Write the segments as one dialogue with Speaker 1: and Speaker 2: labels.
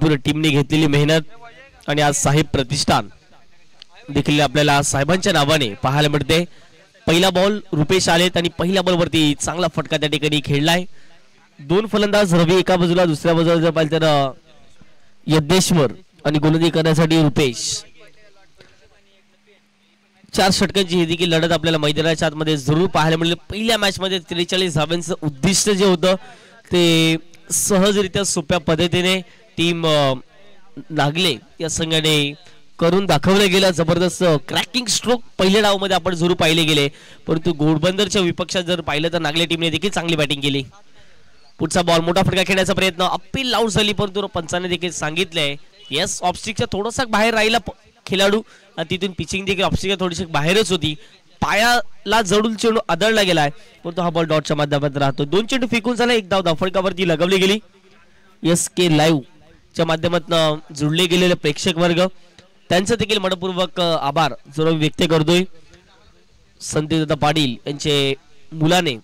Speaker 1: संपूर्ण टीमने घेतलेली मेहनत आणि आज साहेब प्रतिष्ठान देखील आपल्याला साहेबांच्या नावाने पाहायला मिळते। पहिला बॉल रुपेश आलेत आणि पहिल्या बॉलवरती चांगला फटका त्या ठिकाणी खेळलाय। दोन फलंदाज रवी एका बाजूला, दुसऱ्या बाजूला जर पाहिलं तर यज्ञेश्वर आणि गोलंदाजी करण्यासाठी रुपेश। 4 षटकांची ही देखील लढत आपल्याला मैदानाच्या आतमध्ये जरूर पाहायला मिळेल। पहिल्या मॅच मध्ये 43 धावांचं उद्दिष्ट जे होतं ते सहजरित्या सोप्या पद्धतीने टीम नागले या संघाने करून दाखवलं गेलं। जबरदस्त क्रॅकिंग स्ट्रोक पहिल्या डावामध्ये आपण जरूर पाहिले गेले, परंतु घोडबंदरच्या विपक्षात जर पाहिलं तर नागले टीमने देखील चांगली बॅटिंग केली। पुढचा बॉल मोठा फटका खेळण्याचा प्रयत्न, अपील आउट झाली, परंतु पंचाने देखील सांगितलंय येस ऑफस्टिकच्या थोडासा बाहेर राहिला खेळाडू आणि तिथून पिचिंग देखील ऑफस्टिकच्या थोडीशी बाहेरच होती। पायाला जडून चेंडू आदळला गेलाय, परंतु हा बॉल डॉटच्या माध्यमात राहतो। 2 चेंडू फेकून झाला, एक धाव धावफलकावरती लगावली गेली। SK लाईव्ह च्या माध्यमातून जुळले गेलेले प्रेक्षक वर्ग त्यांचं देखील मनपूर्वक आभार जो व्यक्त करतोय। संदीप पाटील यांचे मुलाने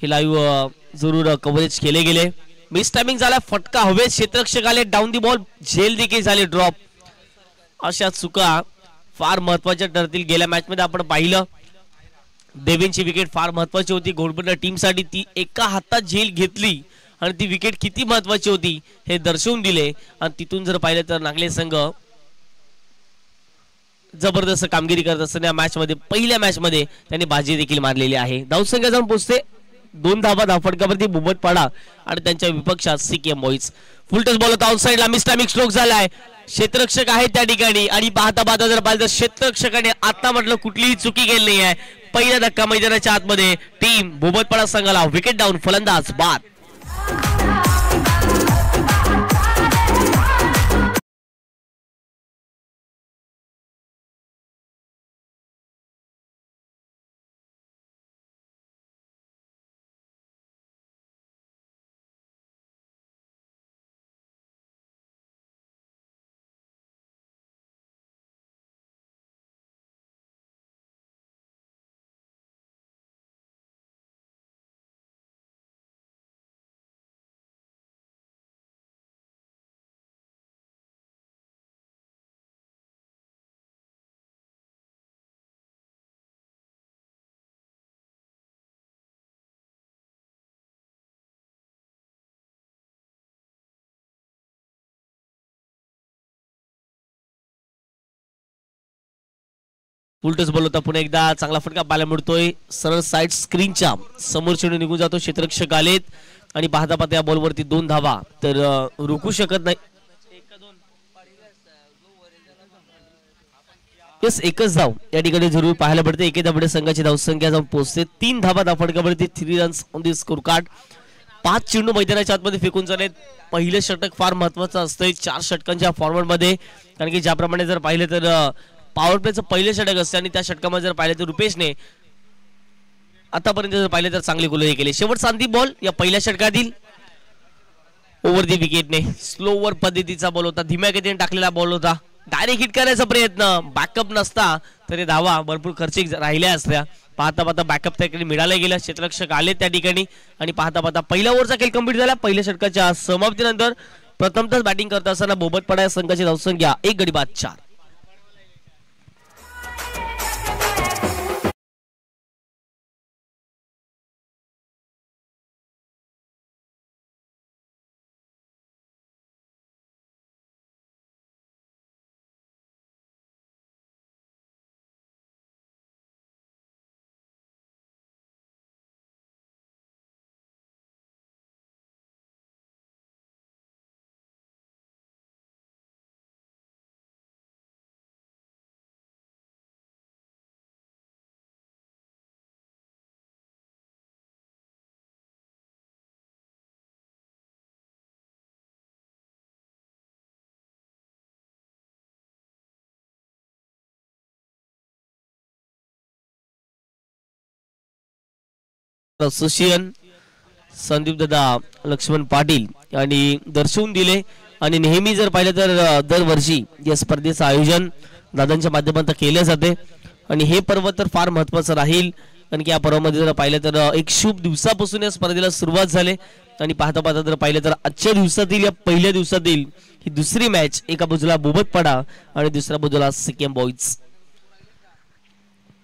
Speaker 1: हे लाईव्ह जरूर कव्हरेज केले गेले। मिस टायमिंग झाला, फटका हवेत, क्षेत्ररक्षक आले, डाऊन दी बॉल, झेल देखील झाले, ड्रॉप। अशा चुका फार महत्वाच्या ठरतील। गेल्या मॅच मध्ये आपण पाहिलं देवेंची विकेट फार महत्वाची होती घोडबंदर टीमसाठी, ती एका हातात झेल घेतली आणि ती विकेट किती महत्वाची होती हे दर्शवून दिले। आणि तिथून जर पाहिलं तर नागले संघ जबरदस्त कामगिरी करत असताना या मॅच मध्ये पहिल्या मॅच मध्ये त्यांनी बाजी देखील मारलेली आहे। धावसंख्या जाऊन पोहोचते 2 धावा धावफटकावरती बुबतपाडा आणि त्यांच्या विपक्षात CKM बॉईज। फुल टच बॉल होता आउटसाइडला, मिस टायमिंग स्ट्रोक झालाय, क्षेत्ररक्षक आहे त्या ठिकाणी आणि पाहता जर पाहिलं तर क्षेत्ररक्षकाने आता म्हटलं कुठलीही चुकी केली नाही आहे। पहिला धक्का मैदानाच्या आतमध्ये टीम बुबतपाडा संघाला विकेट डाऊन, फलंदाज बाद। उलटच बॉल होता, पुन्हा एकदा चांगला फटका पाहायला मिळतोय। सरळ साइड स्क्रीनच्या समोर चेंडू निघून जातो, क्षेत्ररक्षक आलेत आणि पाहता या बॉलवरती 2 धावा तर रोखू शकत नाही। एकच धाव या ठिकाणी जरूर पाहायला मिळते। एके धावडे संघाची धावसंख्या जाऊन पोहोचते 3 धावा धावफटकावरती, 3 runs on the score card. 5 चेंडू मैदानाच्या आतमध्ये फेकून झालेत। पहिलं षटक फार महत्वाचं असतंय 4 षटकांच्या फॉर्मॅट मध्ये, कारण की ज्याप्रमाणे जर पाहिलं तर पॉवर प्लेचं पहिलं षटक असतं आणि त्या षटकामध्ये जर पाहिलं तर रुपेशने आतापर्यंत जर पाहिलं तर चांगली गोलंदाजी केली। शेवटचा अंतिम बॉल या पहिल्या षटकातील ओव्हर दी विकेटने स्लोवर पद्धतीचा बॉल होता, धीम्या गतीने टाकलेला बॉल होता। डायरेक्ट हिट करायचा प्रयत्न, बॅकअप नसता तरी धावा भरपूर खर्चिक राहिल्या असत्या। पाहता बॅकअप त्याकडे मिळाला गेला, क्षेत्ररक्षक आले त्या ठिकाणी आणि पाहता पहिल्या ओव्हरचा खेळ कंप्लीट झाला। पहिल्या षटकाच्या समाप्तीनंतर प्रथमतच बॅटिंग करत असताना बोबतपाडा संघाची धावसंख्या 1 गडी बाद 4। असोसिएशन संदीप दादा लक्ष्मण पाटील यांनी दर्शवून दिले आणि नेहमी जर पाहिलं तर दरवर्षी या स्पर्धेचं आयोजन दादांच्या माध्यमातून केले जाते आणि हे पर्व तर फार महत्त्वाचं राहील। कारण की या पर्वामध्ये जर पाहिलं तर एक शुभ दिवसापासून या स्पर्धेला सुरुवात झाली आणि पाहता पाहता जर पाहिलं तर आजच्या दिवसातील या पहिल्या दिवसातील ही दुसरी मॅच, एका बाजूला बोबतपाडा आणि दुसऱ्या बाजूला सिक्कीम बॉईज.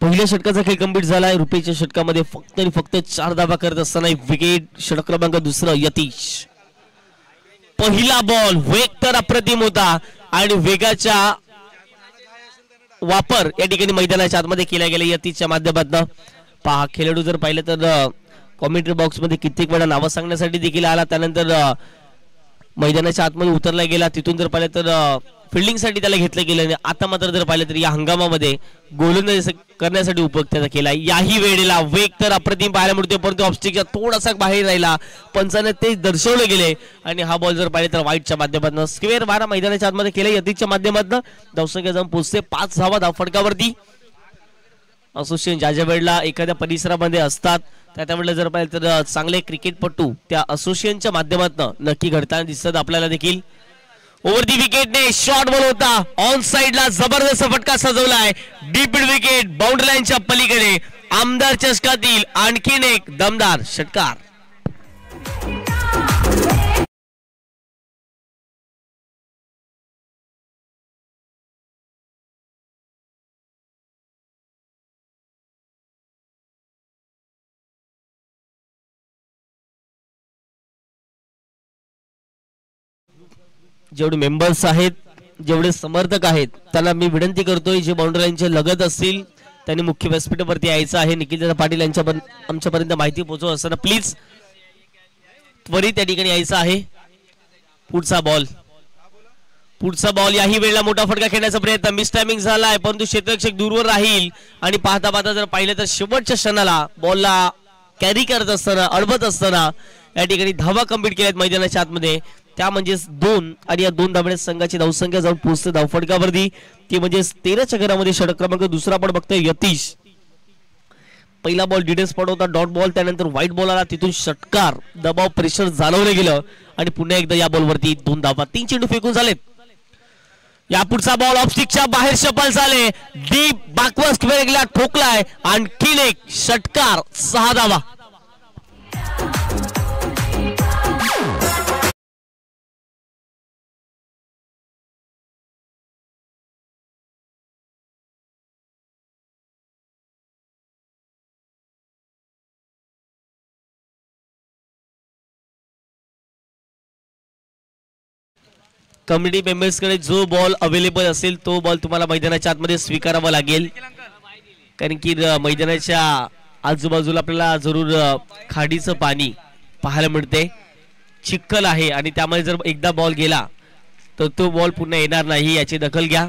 Speaker 1: पहिल्या षटकाचा खेळ कंप्लीट झालाय. रुपयेच्या षटकामध्ये फक्त आणि फक्त 4 धावा करत असताना विकेट. षटक क्रमांक दुसरं यतीश. पहिला बॉल वेग तर अप्रतिम होता आणि वेगाच्या वापर या ठिकाणी मैदानाच्या आतमध्ये केला गेला यतीशच्या माध्यमातून. पहा खेळाडू जर पाहिलं तर कॉमेंट्री बॉक्स मध्ये कित्येक वेळा नावं सांगण्यासाठी देखील आला, त्यानंतर मैदानाच्या आतमध्ये उतरला गेला, तिथून जर पाहिलं तर फिल्डिंग साठी त्याला घेतलं गेलं. आता मात्र जर पाहिलं तर या हंगामामध्ये गोलंदाजी करण्यासाठी उपयोग त्याचा केला. याही वेळेला वेग तर अप्रतिम पाहायला मिळतो, परंतु ऑफस्टिकच्या थोडासा बाहेर राहिला. पंचाने ते दर्शवले गेले आणि हा बॉल जर पाहिलं तर वाईटच्या माध्यमातून स्क्वेअर 12 मैदानाच्या आतमध्ये केले यतीशच्या माध्यमातून. धावसंख्या जाऊन पोहोचते 5 धावा धावफटकावरती. असोसिएशन ज्या ज्या वेळेला एखाद्या परिसरामध्ये असतात त्या वेळेला जर पाहिलं तर चांगले क्रिकेटपटू त्या असोसिएशनच्या माध्यमातून नक्की घडताना दिसतात आपल्याला देखील. ओव्हर दी विकेटने शॉर्ट बॉल होता, ऑन साइडला जबरदस्त फटका सजवलाय. डीप विकेट बाउंड्री लाईनच्या पलीकडे. आमदार चषकातील आणखीन एक दमदार षटकार. जेवढे मेंबर्स आहेत, जेवढे समर्थक आहेत, त्यांना मी विनंती करतोय जे बाउंड्री लाईनचे लगत असतील त्यांनी मुख्य व्यासपीठावरती यायचं आहे. निखिल पाटील आमच्यापर्यंत माहिती पोहोचवत असताना प्लीज त्वरित त्या ठिकाणी यायचं आहे. पुढचा बॉल याही वेळेला मोठा फटका खेळण्याचा प्रयत्न, मिस टायमिंग झालाय, परंतु क्षेत्ररक्षक दूरवर राहील आणि पाहता पाहता जर पाहिलं तर शेवटच्या क्षणाला बॉलला कॅरी करत असताना, अडवत असताना या ठिकाणी धावा कंप्लीट केल्यात मैदानाच्या आतमध्ये. त्या म्हणजेच 2 आणि या 2 धाब्याने संघाची धावसंख्या जाऊन पोहोचते धावफटकावरती. ती म्हणजे 13च्या घरामध्ये षटक क्रमांक दुसरा आपण बघतोय यतीश. पहिला बॉल डिडेन स्पॉट होता, डॉट बॉल, त्यानंतर व्हाईट बॉल आला, तिथून षटकार, दबाव, प्रेशर जाणवलं गेलं आणि पुन्हा एकदा या बॉलवरती 2 धावा. 3 चेंडू फेकून झालेत. या पुढचा बॉल ऑफस्टिकच्या बाहेर सफल झाले, डीप बॅकवर्ड स्क्वेअरला ठोकलाय, आणखीन एक षटकार, 6 धावा. कम्युनिटी मेंबर्सकडे जो बॉल अवेलेबल असेल तो बॉल तुम्हाला मैदानाच्या आतमध्ये स्वीकारावा लागेल, कारण की मैदानाच्या आजूबाजूला आपल्याला जरूर खाडीचं पाणी पाहायला मिळते, चिखल आहे आणि त्यामध्ये जर एकदा बॉल गेला तर तो बॉल पुन्हा येणार नाही, याची दखल घ्या.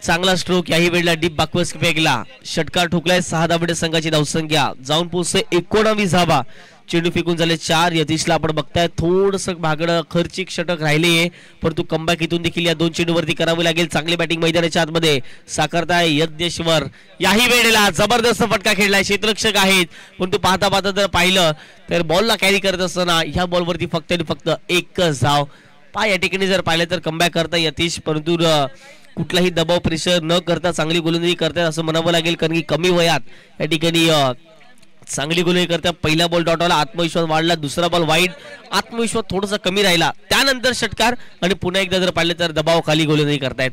Speaker 1: चांगला स्ट्रोक याही वेळेला डीप बॅकवर्ड फेकला, षटकार ठोकलाय. 6 धाब्याने संघाची धावसंख्या जाऊन पोहोचते 19 धावा. चेंडू फेकून झाले 4. यतीशला आपण बघताय थोडंसं भागडं खर्चिक षटक राहिले, परंतु कमबॅक इथून देखील या 2 चेंडूवरती करावी लागेल. चांगली बॅटिंग मैदानाच्या आतमध्ये साकारताय यज्ञेश्वर. याही वेळेला जबरदस्त फटका खेळलाय, क्षेत्ररक्षक आहेत, परंतु पाहता पाहता जर पाहिलं तर बॉलला कॅरी करत असताना ह्या बॉलवरती फक्त आणि फक्त एकच धाव. या ठिकाणी जर पाहिलं तर कमबॅक करता यतीश, परंतु कुठलाही दबाव प्रेशर न करता चांगली गोलंदाजी करतात असं म्हणावं लागेल, कारण की कमी वयात या ठिकाणी चांगली गोलंदाजी करतात. पहिला बॉल डॉटला, आत्मविश्वास वाढला, दुसरा बॉल वाईड, आत्मविश्वास थोडासा कमी राहिला, त्यानंतर षटकार आणि पुन्हा एकदा जर पाहिलं तर दबावाखाली गोलंदाजी करतायत.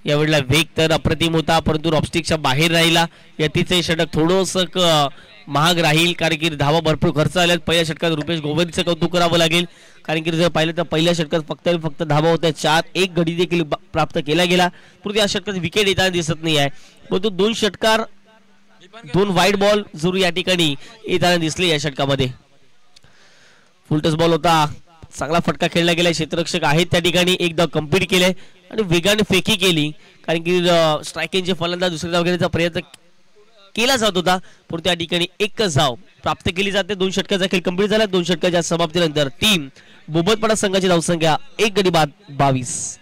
Speaker 1: यावेळेला वेग तर अप्रतिम होता, परंतु रॉपस्टिकच्या बाहेर राहिला. यतीचे षटक थोडंसं महाग राहील, कारण की धावा भरपूर खर्च आल्यात. पहिल्या षटकात रुपेश गोवरीचं कौतुक करावं लागेल, कारण की जर पाहिलं तर पहिल्या षटकात फक्त धावा होत्या 4. 1 गडी देखील प्राप्त केला गेला, परंतु या षटकात विकेट येताना दिसत नाही आहे. परंतु 2 षटकार, 2 वाईड बॉल जरूर या ठिकाणी येताना दिसले या षटकामध्ये. फुलटस बॉल होता, चांगला फटका खेळला गेला. क्षेत्ररक्षक आहेत त्या ठिकाणी, एकदा कंप्लीट केले आणि वेगाने फेकी केली, कारण की स्ट्रायकिंगचे फलंदाज दुसऱ्या धाव घेण्याचा प्रयत्न केला जात होता, परंतु त्या ठिकाणी एकच धाव प्राप्त केली जाते. 2 षटकाचा खेळ कंप्लीट झाला. 2 षटकाच्या समाप्तीनंतर टीम बोबतपाडा संघाची धावसंख्या 1 गडी बाद 22.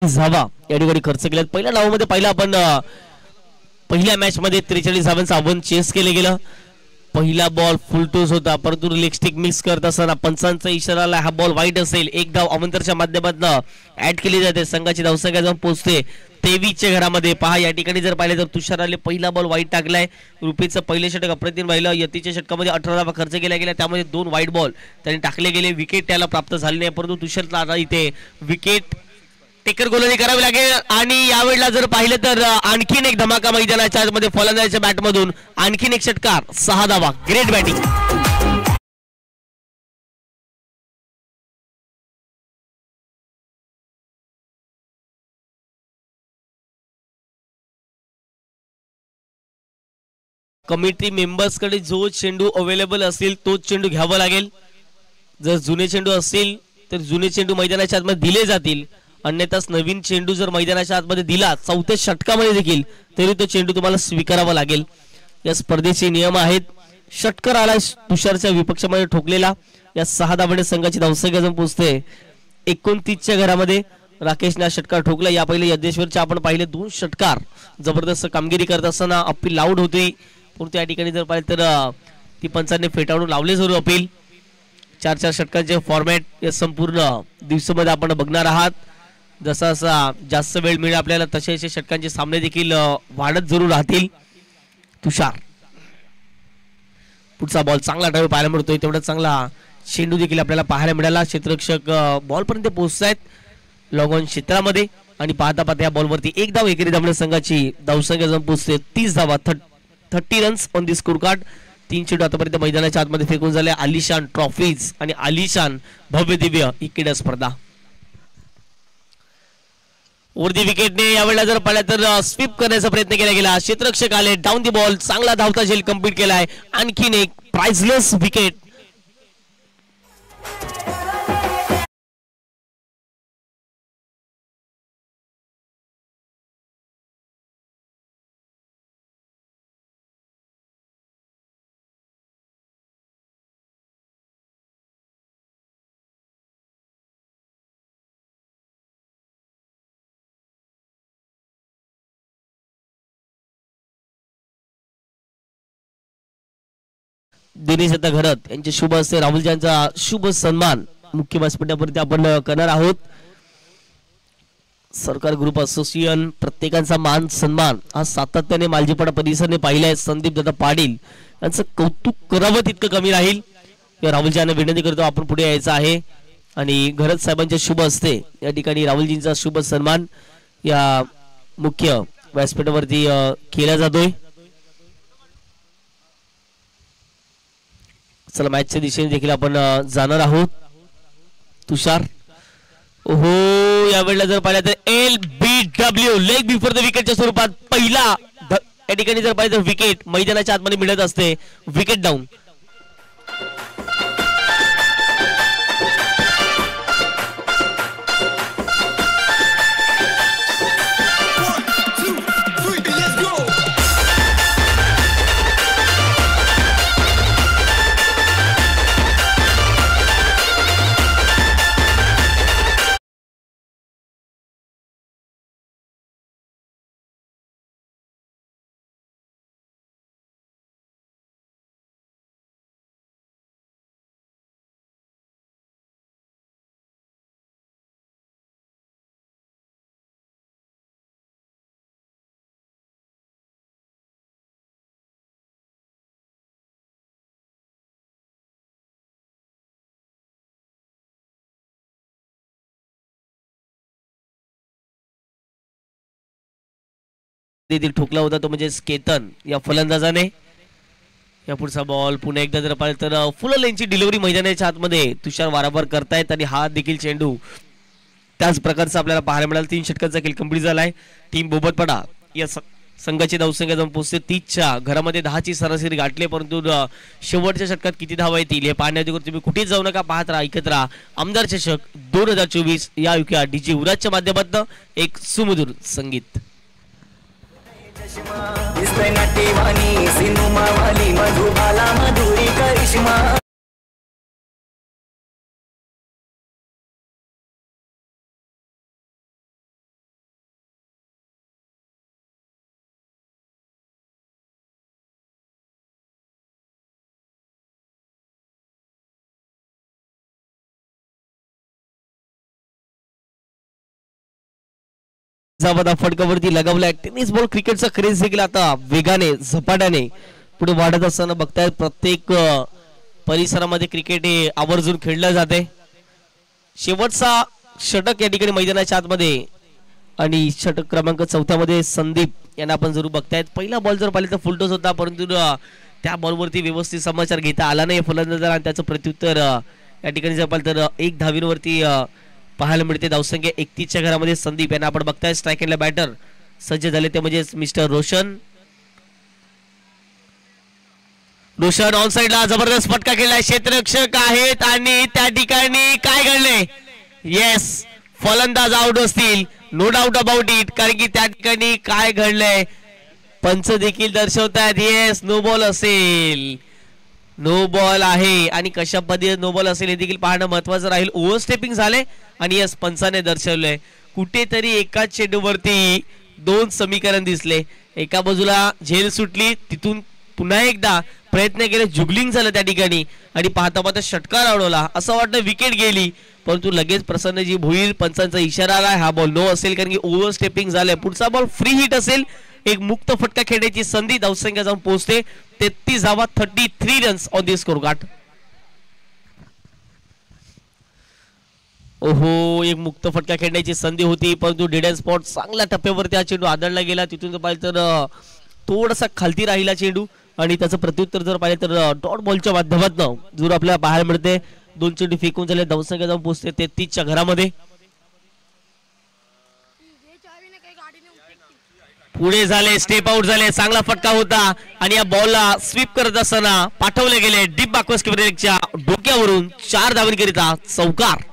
Speaker 1: 43 धावा या ठिकाणी खर्च केल्यात. पहिल्या डावामध्ये पहिल्या मॅच मध्ये 43 धावांचं आव्हान चेस केले गेलं. पहिला बॉल फुलटोस होता, परंतु लेग स्टिक मिक्स करत असताना पंचांचा इशारा आला, हा बॉल वाईट असेल. एक धाव अमंतरच्या माध्यमातून ऍड केली जाते. संघाची धावसंख्या जाऊन पोहोचते 23च्या घरामध्ये. पहा या ठिकाणी जर पाहिलं तर तुषार आले पहिला बॉल वाईट टाकलाय. रुपीचं पहिले षटक अप्रतिम राहिलं. यतीच्या षटकामध्ये 18 धावा खर्च केल्या गेल्या, त्यामध्ये 2 वाईट बॉल त्यांनी टाकले गेले. विकेट त्याला प्राप्त झाली नाही, परंतु तुषारला इथे विकेट टेकर गोलंदाजी करावी लागेल. आणि यावेळेला जर पाहिलं तर आणखीन एक धमाका मैदानाच्या आतमध्ये फलंदाजाच्या बॅटमधून आणखीन एक षटकार, 6 धावा. Great batting. कमिटी मेंबर्सकडे जो चेंडू अवेलेबल असेल तोच चेंडू घ्यावा लागेल. जर जुने चेंडू असतील तर जुने चेंडू मैदानाच्या आतमध्ये दिले जातील, अन्यथा नवीन चेंडू जर मैदानाच्या आतमध्ये दिला 4थ्या षटकामध्ये देखील तरी तो चेंडू तुम्हाला स्वीकारावा लागेल. या स्पर्धेचे नियम आहेत. षटकार आला तुषारच्या विपक्षामध्ये ठोकलेला. या 6 धावांनी संघाची धावसंख्या जाऊन पोहोचते 29च्या घरामध्ये. राकेशने हा षटकार ठोकला. या पहिले यज्ञेश्वरच्या आपण पाहिले 2 षटकार जबरदस्त कामगिरी करत असताना अपील लाऊड होती, परंतु या ठिकाणी जर पाहिलं तर ती पंचांनी फेटाळून लावले जरूर अपील. 4-4 षटकांचे फॉर्मॅट या संपूर्ण दिवसामध्ये आपण बघणार आहात. जसा जसा जास्त वेळ मिळेल आपल्याला तसे असे षटकांचे सामने देखील वाढत जरूर राहतील. तुषार पुढचा बॉल चांगला डाव पाहायला मिळतोय, तेवढा चांगला चेंडू देखील आपल्याला पाहायला मिळाला. क्षेत्ररक्षक बॉल पर्यंत पोहोचतायत लॉग ऑन क्षेत्रामध्ये आणि पाहता पाहता या बॉलवरती 1 धाव एकेरी धावणे संघाची धावसंख्या जाऊन पोहोचते 30 धावा. 30 runs on the score card. 3 चेंडू आतापर्यंत मैदानाच्या आतमध्ये फेकून झाले. आलिशान ट्रॉफीज आणि आलिशान भव्य दिव्य ही क्रीडा स्पर्धा. वरती विकेटने यावेळेला जर पाहिलं तर स्वीप करण्याचा प्रयत्न केला गेला. क्षेत्ररक्षक आले, डाऊन दी बॉल, चांगला धावता झेल कंप्लीट केलाय. आणखीन एक प्राइझलेस विकेट. दिनेश आता घरत यांचे शुभ असते. राहुलजींचा शुभ सन्मान मुख्य व्यासपीठावरती आपण करणार आहोत. सरकार ग्रुप असोसिएशन प्रत्येकाचा मान सन्मान हा सातत्याने मालजीपाडा परिसरने पाहिलाय. संदीप दादा पाटील यांचं कौतुक करावं तितकं कमी राहील. या राहुलजींना विनंती करतो आपण पुढे यायचं आहे आणि घरत साहेबांचे शुभ असते या ठिकाणी राहुलजींचा शुभ सन्मान या मुख्य व्यासपीठावरती केला जातोय. चला मॅचच्या दिशेने देखील आपण जाणार आहोत. तुषार ओहो यावेळेला जर पाहिलं तर LBW लेग बिफोर द विकेटच्या स्वरूपात पहिला या ठिकाणी जर पाहिलं तर विकेट मैदानाच्या आतमध्ये मिळत असते. Wicket down. देखील ठोकला होता तो म्हणजे केतन या फलंदाजाने. या पुढचा बॉल पुन्हा एकदा जर पाहिलं तर फुल लेनची डिलिव्हरी मैदानाच्या आतमध्ये तुषार वारंवार करतायत आणि हा देखील चेंडू त्याच प्रकारचा आपल्याला पाहायला मिळाला. 3 षटकांचा खेळ कंप्लीट झालाय. टीम बोबतपाडा या संघाची धावसंख्या जाऊन पोहोचते 30च्या घरामध्ये. 10ची सरासरी गाठले, परंतु शेवटच्या षटकात किती धावा येतील हे पाहण्यासाठी तुम्ही कुठेच जाऊ नका. पाहत राहा, ऐकत राहा आमदार चषक 2024 या युक्या डीजी युवराजच्या माध्यमातून एक सुमधुर संगीत. नाट्यवाणी सिनेमा वाली मधुबाला मधुरी करिश्मा. जाबदा फटकावरती लगावलाय. टेनिस बॉल क्रिकेटचा क्रेज देखील आता वेगाने झपाट्याने पुढे वाढत असताना बघतायत. प्रत्येक परिसरामध्ये क्रिकेट हे आवर्जून खेळलं जाते. शेवटचा षटक या ठिकाणी मैदानाच्या आतमध्ये आणि षटक क्रमांक 4 मध्ये संदीप यांना आपण जरूर बघतायत. पहिला बॉल जर पाहिलं तर फुलटॉस होता, परंतु त्या बॉलवरती व्यवस्थित समाचार घेता आला नाही फलंदाजाला आणि त्याचं प्रत्युत्तर या ठिकाणी जर पाहिलं तर 1 धावींवरती पाहायला मिळते. धावसंख्या 31च्या घरामध्ये संदीप यांना आपण बघताय. स्ट्राईक एंडला बॅटर सज्ज झाले ते म्हणजे मिस्टर रोशन. रोशन ऑन साइडला जबरदस्त फटका केलाय. क्षेत्ररक्षक आहेत आणि त्या ठिकाणी काय घडले. येस, फलंदाज आउट असतील, नो डाऊट अबाउट इट. कारण की त्या ठिकाणी काय घडलंय पंच देखील दर्शवतात. येस, नो बॉल असेल, नो बॉल आहे आणि कशा पद्धतीने नो बॉल असेल हे देखील पाहणं महत्वाचं राहील. ओव्हरस्टेपिंग झाले आणि यस पंचाने दर्शवलंय. कुठेतरी एकाच चेंडूवरती 2 समीकरण दिसले. एका बाजूला झेल सुटली, तिथून पुन्हा एकदा प्रयत्न केले, जुगलिंग झालं त्या ठिकाणी आणि पाहता पाहता षटकार अडवला. असं वाटतं विकेट गेली, परंतु लगेच प्रसन्नजी भोईर पंचांचा इशारा आला. हा बॉल नो असेल कारण की ओव्हरस्टेपिंग झालंय. पुढचा बॉल फ्री हिट असेल. एक मुक्त फटका खेळण्याची संधी. धावसंख्या जाऊन पोहोचते 33 धावा, 33 runs on the score card. ओहो, एक मुक्त फटका खेळण्याची संधी होती, परंतु डेड एंड स्पॉट चांगल्या टप्प्यावरती हा चेंडू आदळला गेला. तिथून जर पाहिलं तर थोडासा खालती राहिला चेंडू आणि त्याचं प्रत्युत्तर जर पाहिलं तर डॉट बॉलच्या माध्यमातून जरूर आपल्याला पाहायला मिळते. 2 चेंडू फेकून झाले. धावसंख्या जाऊन पोहोचते 33च्या घरामध्ये. पुढे झाले, स्टेप आउट झाले. चांगला फटका होता आणि या बॉलला स्वीप करत असताना पाठवले गेले डीप बॅकवर्ड स्किपरच्या डोक्यावरून 4 धावांकरिता चौकार.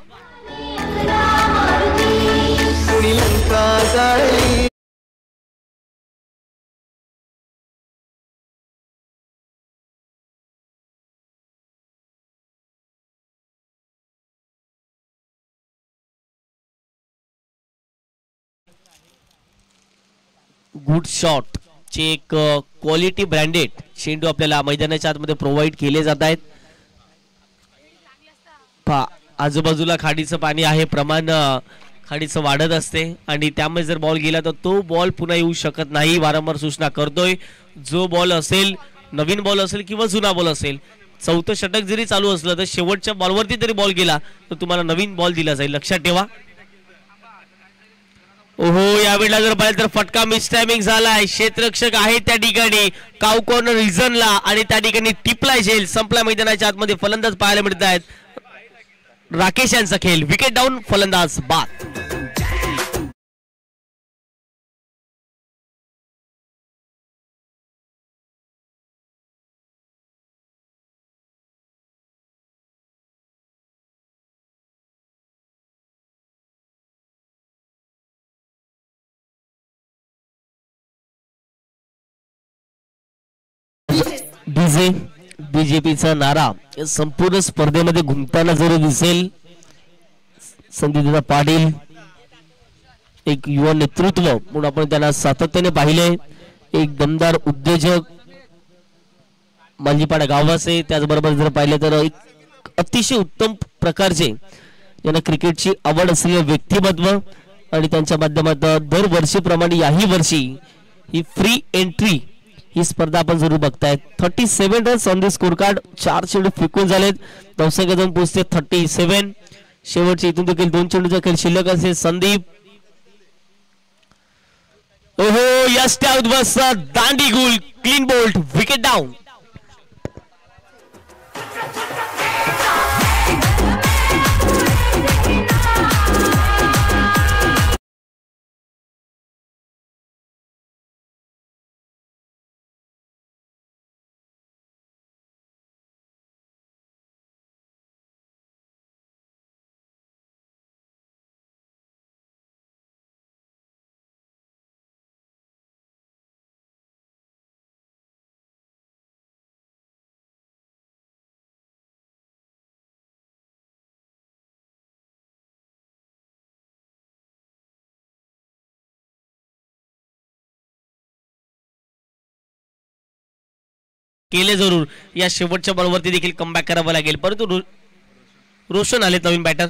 Speaker 1: गुड शॉट चे एक क्वालिटी ब्रँडेड चेंडू आपल्याला मैदानाच्या आतमध्ये प्रोव्हाइड केले जात आहेत. आजूबाजूला खाडीचं पाणी आहे, प्रमाण खाडीचं वाढत असते आणि त्यामुळे जर बॉल गेला तर तो बॉल पुन्हा येऊ शकत नाही. वारंवार सूचना करतोय. जो बॉल असेल, नवीन बॉल असेल किंवा जुना बॉल असेल, 4थं षटक जरी चालू असलं तर शेवटच्या बॉलवरती तरी बॉल गेला तर तुम्हाला नवीन बॉल दिला जाईल, लक्षात ठेवा. ओहो, यावेळेला जर पाहिलं तर फटका मिस टायमिंग झालाय. क्षेत्ररक्षक आहे त्या ठिकाणी काउ कॉर्नर रिझनला आणि त्या ठिकाणी टिपलाय झेल. संपला मैदानाच्या आतमध्ये फलंदाज पाहायला मिळत आहेत. राकेश यांचा खेळ, विकेट डाऊन, फलंदाज बाद. बीजेपीचा नारा संपूर्ण स्पर्धेमध्ये घुमताना जरूर दिसेल. संदीप पाटील एक युवा नेतृत्व म्हणून आपण त्यांना सातत्याने पाहिले. एक दमदार उद्योजक, मांजीपाडा गावाचे, त्याचबरोबर जर पाहिले तर एक अतिशय उत्तम प्रकारचे ज्यांना क्रिकेटची आवड असलेले व्यक्तिमत्व आणि त्यांच्या माध्यमातून दरवर्षीप्रमाणे याही वर्षी ही फ्री एंट्री ही स्पर्धा आपण जरूर बघताय. 37 runs on the score card. 4 चेंडू फेकून झालेत. धावसंख्या जाऊन पोहोचते 37. शेवटचे इथून देखील 2 चेंडूचा खेळ शिल्लक असेल. संदीप, ओहो, यस आउट बस दांडी गुल, क्लीन बोल्ट, विकेट डाऊन. केले जरूर. या शेवटच्या बॉलवरती देखील कमबॅक करावं लागेल, परंतु रोशन आले नवीन बॅटर.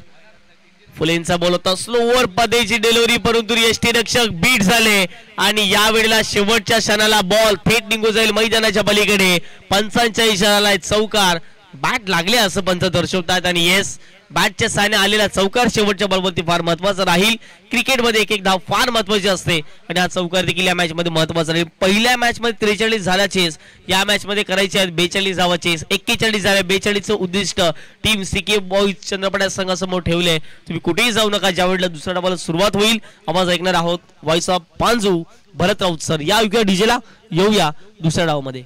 Speaker 1: फुलेंचा बॉल होता स्लोवर पद्धतीची डिलिव्हरी, परंतु यष्टीरक्षक बीट झाले आणि यावेळेला शेवटच्या क्षणाला बॉल थेट निघून जाईल मैदानाच्या पलीकडे. पंचांच्या इशाराला चौकार, बॅट लागले असं पंच दर्शवतात आणि येस बॅटच्या साने आलेला चौकार शेवटच्या बॉलवरती फार महत्वाचा राहील. क्रिकेटमध्ये एक धाव फार महत्वाची असते आणि हा चौकार देखील या मॅच मध्ये महत्वाचा राहील. पहिल्या मॅच मध्ये 43 झाला चेस, या मॅच मध्ये करायचे आहेत 42 धावा चेस. 41 झाले, 42चं उद्दिष्ट टीम सीके बॉईज चंद्रपडा संघासमोर ठेवले. तुम्ही कुठेही जाऊ नका, ज्यावेळेला दुसऱ्या डावाला सुरुवात होईल आवाज ऐकणार आहोत voice of Panju Bharat Raut sir. या युवा डीजेला येऊया दुसऱ्या डावामध्ये.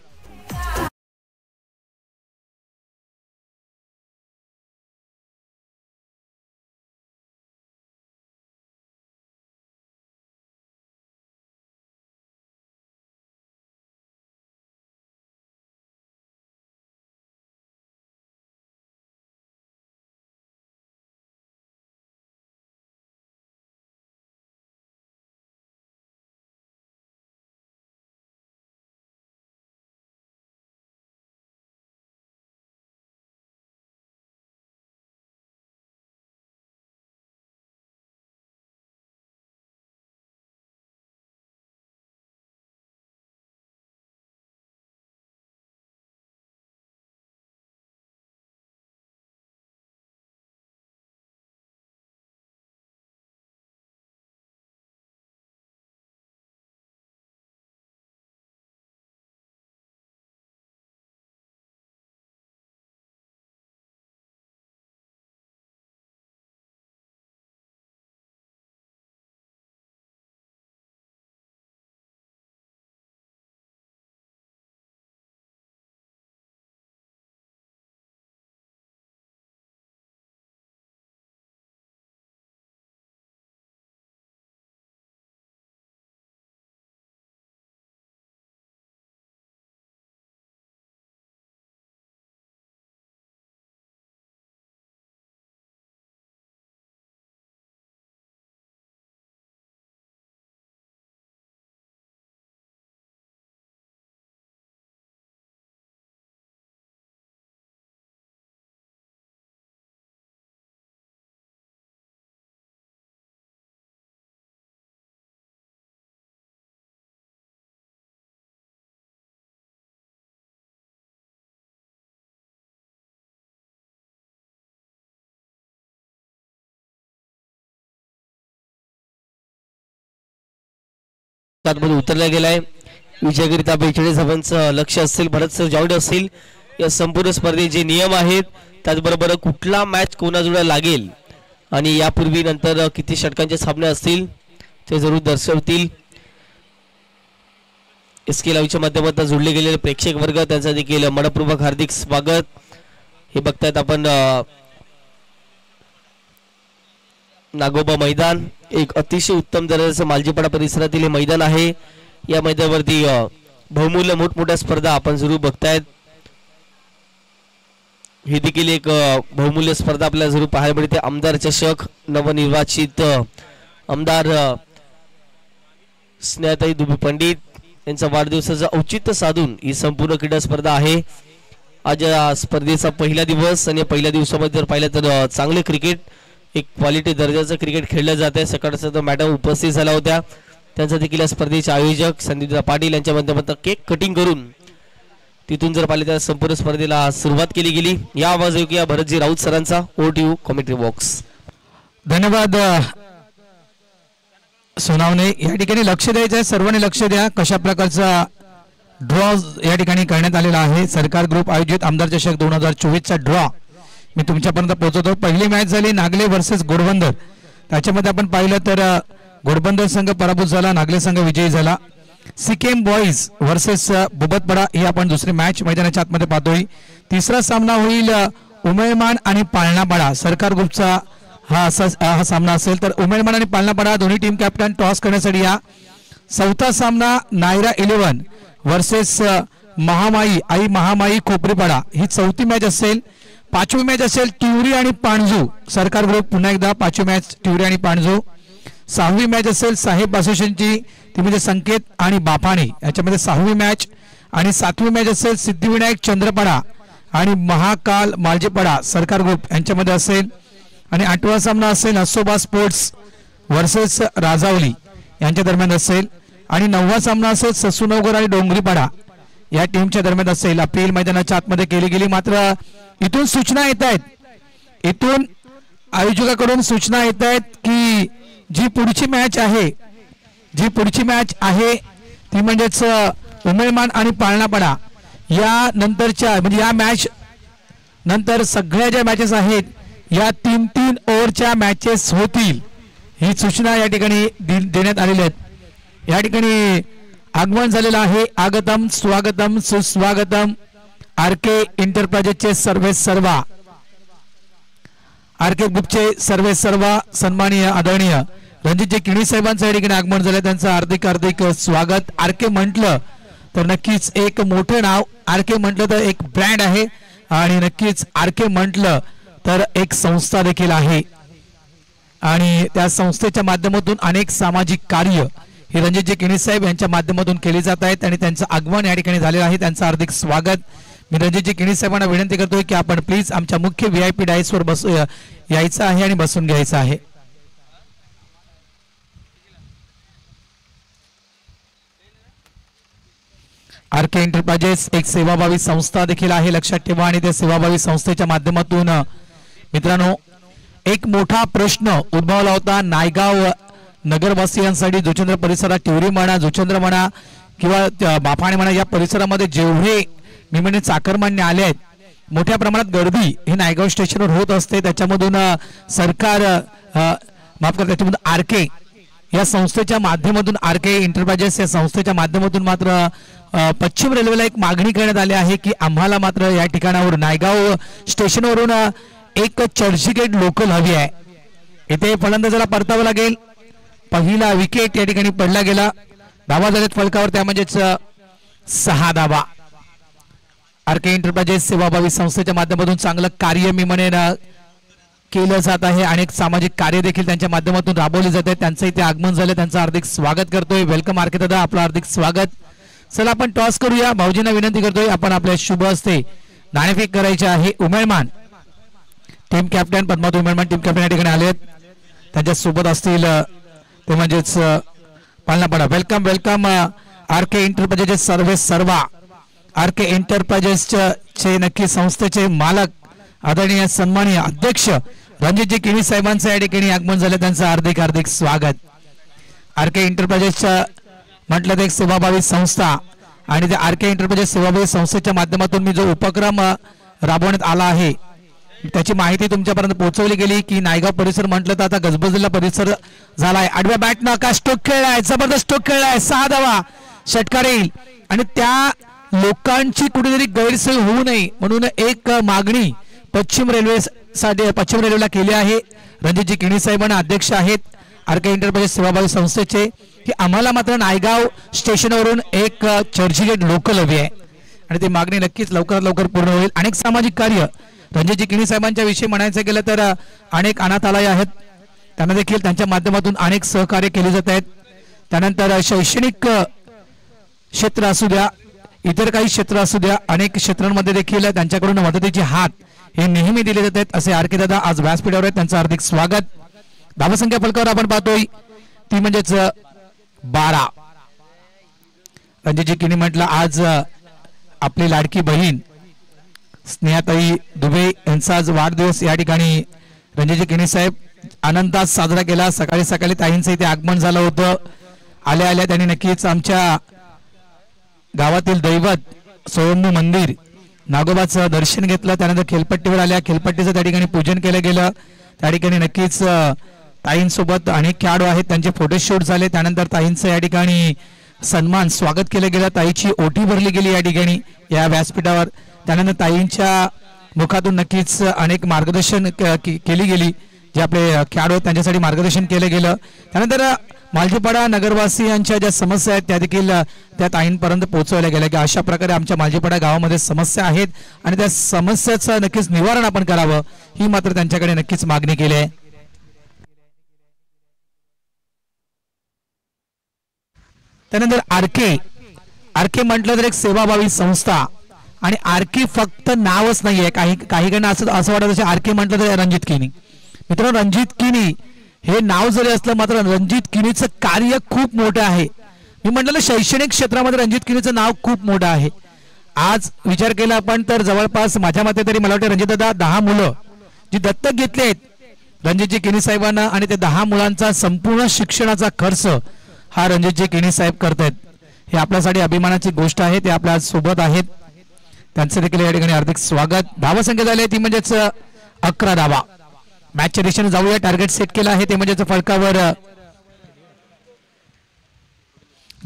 Speaker 1: उतरला गेलाय विजयकरिता 42 धावांचं लक्ष असेल. भरत सर जॉईंट असतील या संपूर्ण स्पर्धेचे जे नियम आहेत, त्याचबरोबर कुठला मॅच कोणाजोडा लागेल आणि यापूर्वी नंतर किती षटकांचे सामने असतील ते जरूर दर्शवतील. एसके लाईव्हच्या माध्यमातून जोडले गेलेले प्रेक्षक वर्ग त्यांचा देखील मनपूर्वक हार्दिक स्वागत. हे बघतायत आपण नागोबा मैदान, एक अतिशय उत्तम दर्जाचं मालजीपाडा परिसरातील हे मैदान आहे. या मैदानावरती बहुमूल्य मोठमोठ्या स्पर्धा आपण जरूर बघतायत. ही देखील एक बहुमूल्य स्पर्धा आपल्याला जरूर पाहायला मिळते. आमदार चषक, नवनिर्वाचित आमदार स्नेहताई दुबे पंडित यांचा वाढदिवसाचं औचित्य साधून ही संपूर्ण क्रीडा स्पर्धा आहे. आज या स्पर्धेचा पहिला दिवस आणि पहिल्या दिवसामध्ये जर पाहिलं तर चांगले क्रिकेट, एक क्वालिटी दर्जाचं क्रिकेट खेळलं जात आहे. सकाळचा तर मॅडम उपस्थित झाला होत्या, त्यांचा देखील या स्पर्धेचे आयोजक संदीप पाटील यांच्या माध्यमातून केक कटिंग करून तिथून जर पाहिले तर संपूर्ण स्पर्धेला सुरुवात केली गेली. या आवाज ऐकूया भरतजी राऊत सरांचा. Over to you commentary box.
Speaker 2: धन्यवाद सोनावणे. या ठिकाणी लक्ष द्यायचं आहे, सर्वांनी लक्ष द्या. कशा प्रकारचा ड्रॉ या ठिकाणी करण्यात आलेला आहे. सरकार ग्रुप आयोजित आमदार चषक 2024चा ड्रॉ मी तुमच्यापर्यंत पोहोचवतो. पहिली मॅच झाली नागले वर्सेस घोडबंदर. त्याच्यामध्ये आपण पाहिलं तर घोडबंदर संघ पराभूत झाला, नागले संघ विजयी झाला. सिक्कीम बॉईज वर्सेस बुबतपडा ही आपण दुसरी मॅच मैदानाच्या आतमध्ये पाहतोय. तिसरा सामना होईल उमेळमान आणि पाळणापाडा. सरकार ग्रुपचा हा सामना असेल. तर उमेळमान आणि पाळणापाडा दोन्ही टीम कॅप्टन टॉस करण्यासाठी या. चौथा सामना नायरा 11 वर्सेस महामाई आई महामाई खोपरीपाडा ही चौथी मॅच असेल. पाचवी मॅच असेल तिवरी आणि पाणजू. सरकार ग्रुप पुन्हा एकदा पाचवी मॅच तिवरी आणि पाणजू. सहावी मॅच असेल साहेब असोसिएशनची, ती म्हणजे संकेत आणि बाफाणी याच्यामध्ये सहावी मॅच. आणि सातवी मॅच असेल सिद्धिविनायक चंद्रपाडा आणि महाकाल मालजेपाडा सरकार ग्रुप यांच्यामध्ये असेल. आणि 8वा सामना असेल असोबा स्पोर्ट्स वर्सेस राजावली यांच्या दरम्यान असेल आणि 9वा सामना असेल ससूनगर आणि डोंगरीपाडा या टीमच्या दरम्यान असेल. अपील मैदानाच्या आतमध्ये केली गेली, मात्र इथून सूचना येत आहेत, इथून आयोजकाकडून सूचना येत आहेत की जी पुढची मॅच आहे ती म्हणजेच उमेरमान आणि पाळणापाडा या नंतरच्या म्हणजे या मॅच नंतर सगळ्या ज्या मॅचेस आहेत या 3-3 ओव्हरच्या मॅचेस होतील, ही सूचना या ठिकाणी देण्यात आलेली आहेत. या ठिकाणी आगमन झालेलं आहे. आगतम स्वागतम सुस्वागतम आरके एंटरप्राइजेसचे सर्वा आरके ग्रुपचे सर्व सन्माननीय आदरणीय रणजितजी किणी साहेबांचं या ठिकाणी आगमन झालं, त्यांचं हार्दिक स्वागत. आरके म्हटलं तर नक्कीच एक मोठं नाव, आरके म्हटलं तर एक ब्रँड आहे आणि नक्कीच आरके म्हटलं तर एक संस्था देखील आहे आणि त्या संस्थेच्या माध्यमातून अनेक सामाजिक कार्य हे रणजितजी किणी साहेब यांच्या माध्यमातून केली जात आहेत आणि त्यांचं आगमन या ठिकाणी झालेलं आहे. त्यांचं हार्दिक स्वागत. मी रणजितजी किणी साहेबांना विनंती करतोय की आपण प्लीज आमच्या मुख्य VIP डायसवर यायचं आहे आणि बसून घ्यायचं आहे. आरके एंटरप्राइजेस एक सेवाभावी संस्था देखील आहे, लक्षात ठेवा. आणि त्या सेवाभावी संस्थेच्या माध्यमातून मित्रांनो एक मोठा प्रश्न उद्भवला होता नायगाव नगरवासियांसाठी. जुचंद्र परिसरात टिवरी म्हणा, जुचंद्र म्हणा किंवा बाफाणे म्हणा, या परिसरामध्ये जेवढे मी म्हणजे चाकरमान्य आले आहेत, मोठ्या प्रमाणात गर्दी ही नायगाव स्टेशनवर होत असते. त्याच्यामधून सरकार माफ करा, त्याच्यामधून आरके या संस्थेच्या माध्यमातून आरके एंटरप्राइजेस या संस्थेच्या माध्यमातून मात्र पश्चिम रेल्वेला एक मागणी करण्यात आली आहे की आम्हाला मात्र या ठिकाणावर नायगाव स्टेशनवरून एक चर्चगेट लोकल हवी आहे. इथे फलंदाजाला परतावं लागेल. पहिला विकेट या ठिकाणी पडला गेला, धावा झालेत फलकावर, त्या म्हणजेच 6 धावा. आरके एंटरप्राइजेस सेवाभावी संस्थेच्या माध्यमातून चांगलं कार्य मी म्हणेन केलं जात आहे. अनेक सामाजिक कार्य देखील त्यांच्या माध्यमातून राबवले जात आहेत. त्यांचं इथे आगमन झालं, त्यांचं हार्दिक स्वागत करतोय. वेलकम आरके दादा, आपलं हार्दिक स्वागत. चला आपण टॉस करूया. भाऊजींना विनंती करतोय आपण आपल्या शुभ हस्ते नाणेफेक करायचे आहे. उमेरमान टीम कॅप्टन पद्मावत उमेरमान टीम कॅप्टन या ठिकाणी आलेत, त्यांच्या सोबत असतील ते म्हणजेच पालनापाडा. वेलकम आरके एंटरप्राइजेस सर्वा आरके एंटरप्राइजेसचे नक्की संस्थेचे मालक आदरणीय सन्माननीय अध्यक्ष रणजितजी किणी साहेबांचं या ठिकाणी आगमन झालं, त्यांचं हार्दिक स्वागत. आरके एंटरप्राइजेसच्या म्हटलं तर एक सेवाभावी संस्था आणि त्या आरके एंटरप्राइजेस सेवाभावी संस्थेच्या माध्यमातून मी जो उपक्रम राबवण्यात आला आहे त्याची माहिती तुमच्यापर्यंत पोहोचवली गेली की नायगाव परिसर म्हटलं तर आता गजबजलेला परिसर झालाय. आडव्या बॅट नका स्ट्रोक खेळलाय, जबरदस्त स्ट्रोक खेळलाय, 6 धावा षटकार येईल आणि त्या लोकांची कुठेतरी गैरसोय होऊ नये म्हणून एक मागणी पश्चिम रेल्वेला केली आहे. रणजितजी किणी साहेबांना अध्यक्ष आहेत आरके एंटरप्राइजेस सेवाभावी संस्थेचे की आम्हाला मात्र नायगाव स्टेशनवरून एक चर्चगेट लोकल हवी आहे आणि ती मागणी नक्कीच लवकरात लवकर पूर्ण होईल. अनेक सामाजिक कार्य रणजितजी किणी साहेबांच्या विषयी म्हणायचं गेलं तर अनेक अनाथालय आहेत, त्यांना देखील त्यांच्या माध्यमातून अनेक सहकार्य केले जात आहेत. त्यानंतर शैक्षणिक क्षेत्र असू द्या, इतर काही क्षेत्र असू द्या, अनेक क्षेत्रांमध्ये देखील त्यांच्याकडून मदतीचे हात हे नेहमी दिले जात आहेत. असे आरके दादा आज व्यासपीठावर आहेत, त्यांचं हार्दिक स्वागत. धावसंख्या फलकावर आपण पाहतोय ती म्हणजेच 12. रणजितजी किणी म्हटलं आज आपली लाडकी बहीण स्नेहाताई दुबे यांचा आज वाढदिवस या ठिकाणी रणजितजी किणी साहेब आनंदात साजरा केला. सकाळी सकाळी ताईंचं इथे आगमन झालं होतं. आल्या त्यांनी नक्कीच आमच्या गावातील दैवत स्वयंभू मंदिर नागोबाचं दर्शन घेतलं. त्यानंतर खेलपट्टीवर आल्या, खेलपट्टीचं त्या ठिकाणी पूजन केलं गेलं. त्या ठिकाणी नक्कीच ताईंसोबत अनेक खेळाडू आहेत, त्यांचे फोटोशूट झाले. त्यानंतर ताईंचं या ठिकाणी सन्मान स्वागत केलं गेलं, ताईची ओटी भरली गेली या ठिकाणी या व्यासपीठावर. त्यानंतर ताईंच्या मुखातून नक्कीच अनेक मार्गदर्शन केली गेली, जे आपले खेळाडू आहेत त्यांच्यासाठी मार्गदर्शन केलं गेलं. त्यानंतर मालजीपाडा नगरवासियांच्या ज्या समस्या आहेत त्या देखील त्या ताईंपर्यंत पोहोचवल्या गेल्या की अशा प्रकारे आमच्या मालजीपाडा गावामध्ये समस्या आहेत आणि त्या समस्याचं नक्कीच निवारण आपण करावं, ही मात्र त्यांच्याकडे नक्कीच मागणी केली आहे. त्यानंतर आरके म्हटलं तर एक सेवाभावी संस्था आणि आरके फक्त नावच नाहीये. काही कडनं असं वाटत आरके म्हटलं तर रणजित किणी, मित्रांनो रणजित किनी हे नाव जरी असलं मात्र रणजित किनीचं कार्य खूप मोठं आहे. मी म्हटलं शैक्षणिक क्षेत्रामध्ये रणजित किनीचं नाव खूप मोठं आहे. आज विचार केला आपण तर जवळपास माझ्या मते तरी मला वाटतं रणजितदादा 10 मुलं जी दत्तक घेतली आहेत रणजितजी किनी साहेबांना आणि ते 10 मुलांचा संपूर्ण शिक्षणाचा खर्च हा रणजितजी किनी साहेब करतायत. हे आपल्यासाठी अभिमानाची गोष्ट आहे. ते आपल्या सोबत आहेत. त्यांचं देखील या ठिकाणी हार्दिक स्वागत. धावा संख्या झाली ती म्हणजेच 11 धावा. मॅचच्या दिशेने जाऊया. टार्गेट सेट केलं आहे ते म्हणजेच फलकावर